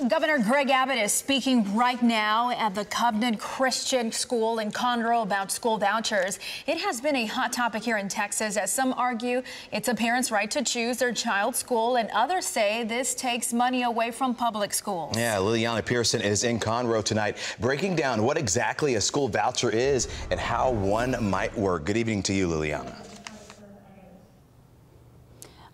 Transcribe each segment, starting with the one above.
Governor Greg Abbott is speaking right now at the Covenant Christian School in Conroe about school vouchers. It has been a hot topic here in Texas, as some argue it's a parent's right to choose their child's school, and others say this takes money away from public schools. Yeah, Liliana Pearson is in Conroe tonight, breaking down what exactly a school voucher is and how one might work. Good evening to you, Liliana.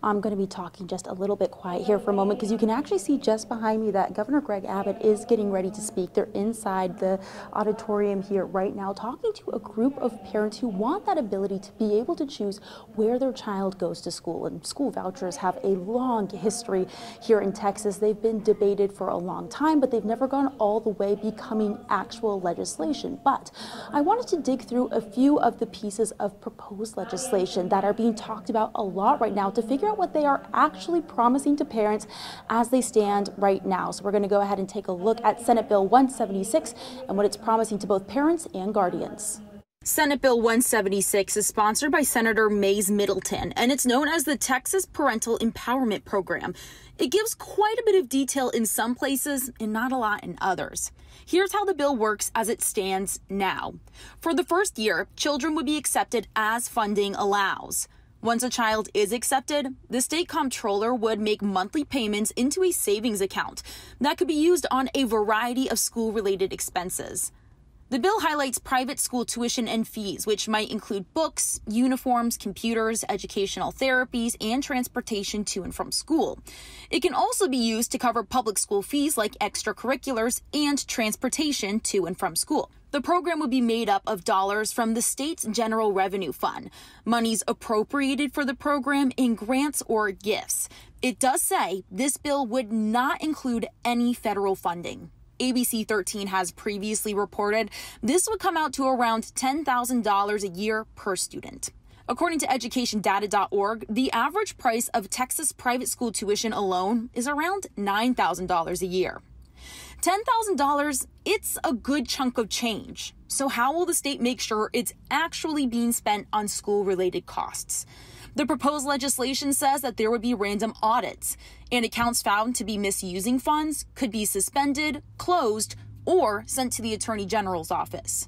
I'm going to be talking just a little bit quiet here for a moment because you can actually see just behind me that Governor Greg Abbott is getting ready to speak. They're inside the auditorium here right now talking to a group of parents who want that ability to be able to choose where their child goes to school. And school vouchers have a long history here in Texas. They've been debated for a long time, but they've never gone all the way becoming actual legislation. But I wanted to dig through a few of the pieces of proposed legislation that are being talked about a lot right now to figure out what they are actually promising to parents as they stand right now. So we're going to go ahead and take a look at Senate Bill 176 and what it's promising to both parents and guardians. Senate Bill 176 is sponsored by Senator Mays Middleton, and it's known as the Texas Parental Empowerment Program. It gives quite a bit of detail in some places and not a lot in others. Here's how the bill works as it stands now. For the first year, children would be accepted as funding allows. Once a child is accepted, the state comptroller would make monthly payments into a savings account that could be used on a variety of school-related expenses. The bill highlights private school tuition and fees, which might include books, uniforms, computers, educational therapies, and transportation to and from school. It can also be used to cover public school fees like extracurriculars and transportation to and from school. The program would be made up of dollars from the state's general revenue fund, monies appropriated for the program in grants or gifts. It does say this bill would not include any federal funding. ABC 13 has previously reported this would come out to around $10,000 a year per student. According to educationdata.org, the average price of Texas private school tuition alone is around $9,000 a year. $10,000, it's a good chunk of change. So how will the state make sure it's actually being spent on school-related costs? The proposed legislation says that there would be random audits, and accounts found to be misusing funds could be suspended, closed, or sent to the Attorney General's office.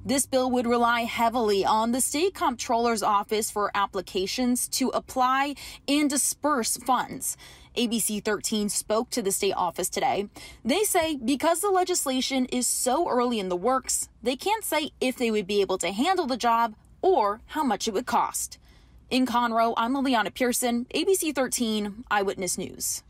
This bill would rely heavily on the state comptroller's office for applications to apply and disperse funds. ABC 13 spoke to the state office today. They say because the legislation is so early in the works, they can't say if they would be able to handle the job or how much it would cost. In Conroe, I'm Liliana Pearson, ABC 13 Eyewitness News.